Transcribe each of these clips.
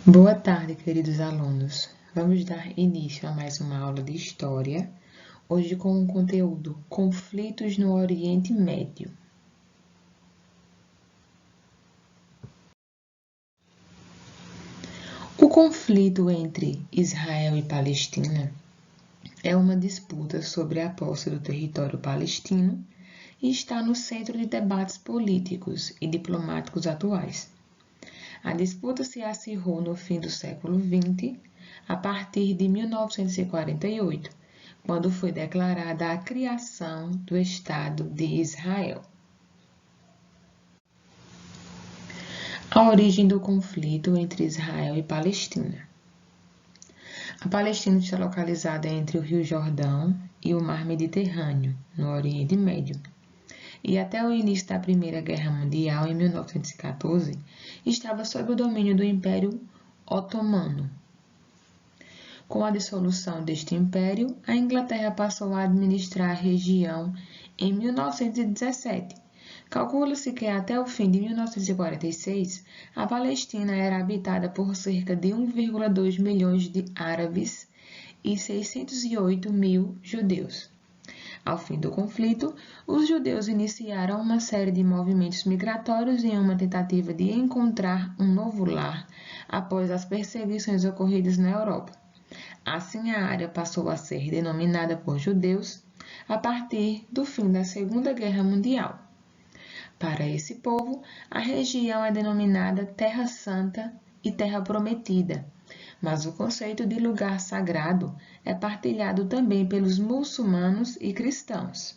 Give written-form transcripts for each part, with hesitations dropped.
Boa tarde, queridos alunos. Vamos dar início a mais uma aula de História, hoje com o conteúdo Conflitos no Oriente Médio. O conflito entre Israel e Palestina é uma disputa sobre a posse do território palestino e está no centro de debates políticos e diplomáticos atuais. A disputa se acirrou no fim do século XX, a partir de 1948, quando foi declarada a criação do Estado de Israel. A origem do conflito entre Israel e Palestina. A Palestina está localizada entre o Rio Jordão e o Mar Mediterrâneo, no Oriente Médio. E até o início da Primeira Guerra Mundial, em 1914, estava sob o domínio do Império Otomano. Com a dissolução deste império, a Inglaterra passou a administrar a região em 1917. Calcula-se que até o fim de 1946, a Palestina era habitada por cerca de 1,2 milhões de árabes e 608 mil judeus. Ao fim do conflito, os judeus iniciaram uma série de movimentos migratórios em uma tentativa de encontrar um novo lar após as perseguições ocorridas na Europa. Assim, a área passou a ser denominada por judeus a partir do fim da Segunda Guerra Mundial. Para esse povo, a região é denominada Terra Santa e Terra Prometida, mas o conceito de lugar sagrado é partilhado também pelos muçulmanos e cristãos.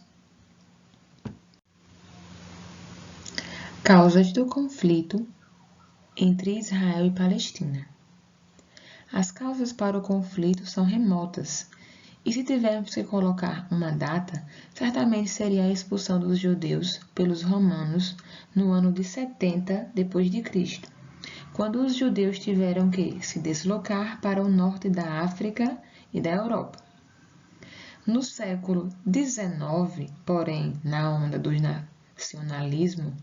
Causas do conflito entre Israel e Palestina. As causas para o conflito são remotas, e se tivermos que colocar uma data, certamente seria a expulsão dos judeus pelos romanos no ano de 70 d.C., quando os judeus tiveram que se deslocar para o norte da África e da Europa. No século XIX, porém, na onda do nacionalismo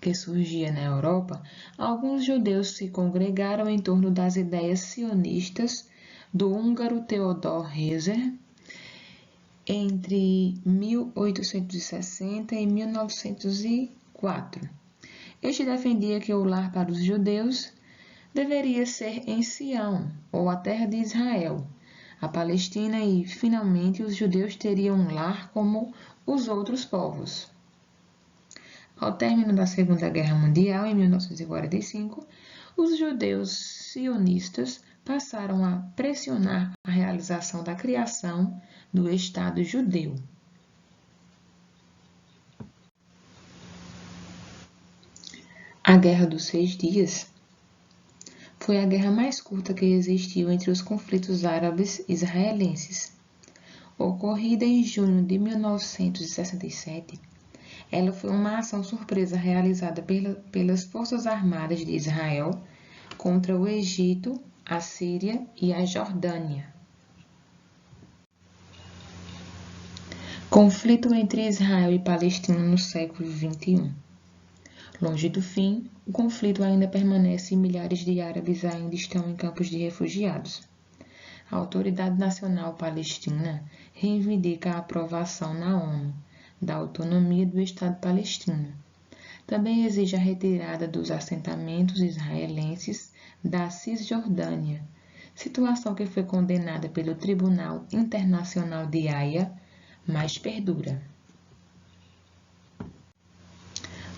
que surgia na Europa, alguns judeus se congregaram em torno das ideias sionistas do húngaro Theodor Herzl entre 1860 e 1904. Este defendia que o lar para os judeus deveria ser em Sião, ou a terra de Israel, a Palestina, e, finalmente, os judeus teriam um lar como os outros povos. Ao término da Segunda Guerra Mundial, em 1945, os judeus sionistas passaram a pressionar a realização da criação do Estado judeu. A Guerra dos 6 Dias foi a guerra mais curta que existiu entre os conflitos árabes israelenses. Ocorrida em junho de 1967, ela foi uma ação surpresa realizada pelas Forças Armadas de Israel contra o Egito, a Síria e a Jordânia. Conflito entre Israel e Palestina no século XXI. Longe do fim, o conflito ainda permanece e milhares de árabes ainda estão em campos de refugiados. A Autoridade Nacional Palestina reivindica a aprovação na ONU da autonomia do Estado palestino. Também exige a retirada dos assentamentos israelenses da Cisjordânia, situação que foi condenada pelo Tribunal Internacional de Haia, mas perdura.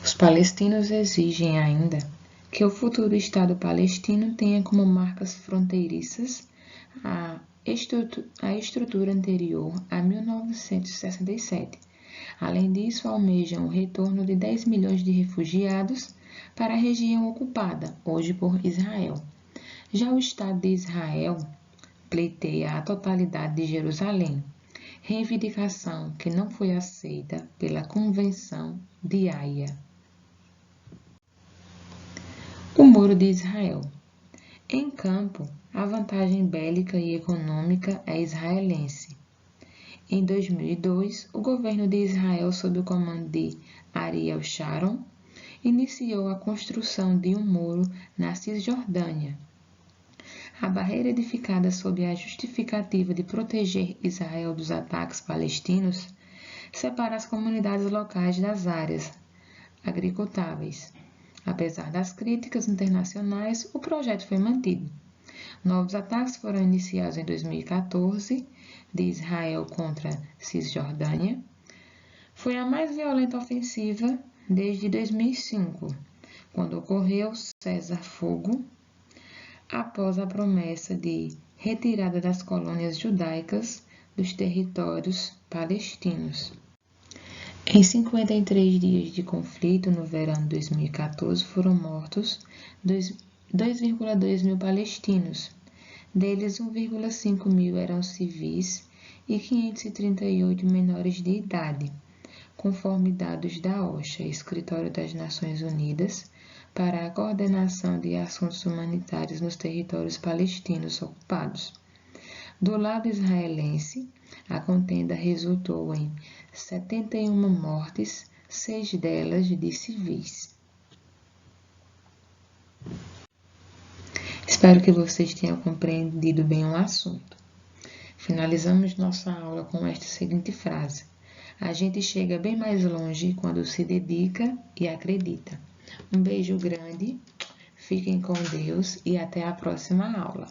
Os palestinos exigem ainda que o futuro Estado palestino tenha como marcas fronteiriças a estrutura anterior a 1967. Além disso, almejam o retorno de 10 milhões de refugiados para a região ocupada, hoje por Israel. Já o Estado de Israel pleiteia a totalidade de Jerusalém, reivindicação que não foi aceita pela Convenção de Haia. O Muro de Israel. Em campo, a vantagem bélica e econômica é israelense. Em 2002, o governo de Israel, sob o comando de Ariel Sharon, iniciou a construção de um muro na Cisjordânia. A barreira edificada sob a justificativa de proteger Israel dos ataques palestinos separa as comunidades locais das áreas agricultáveis. Apesar das críticas internacionais, o projeto foi mantido. Novos ataques foram iniciados em 2014, de Israel contra Cisjordânia. Foi a mais violenta ofensiva desde 2005, quando ocorreu cessar-fogo após a promessa de retirada das colônias judaicas dos territórios palestinos. Em 53 dias de conflito no verão de 2014, foram mortos 2,2 mil palestinos. Deles, 1,5 mil eram civis e 538 menores de idade, conforme dados da OCHA, Escritório das Nações Unidas, para a coordenação de assuntos humanitários nos territórios palestinos ocupados. Do lado israelense, a contenda resultou em 71 mortes, 6 delas de civis. Espero que vocês tenham compreendido bem o assunto. Finalizamos nossa aula com esta seguinte frase: a gente chega bem mais longe quando se dedica e acredita. Um beijo grande, fiquem com Deus e até a próxima aula.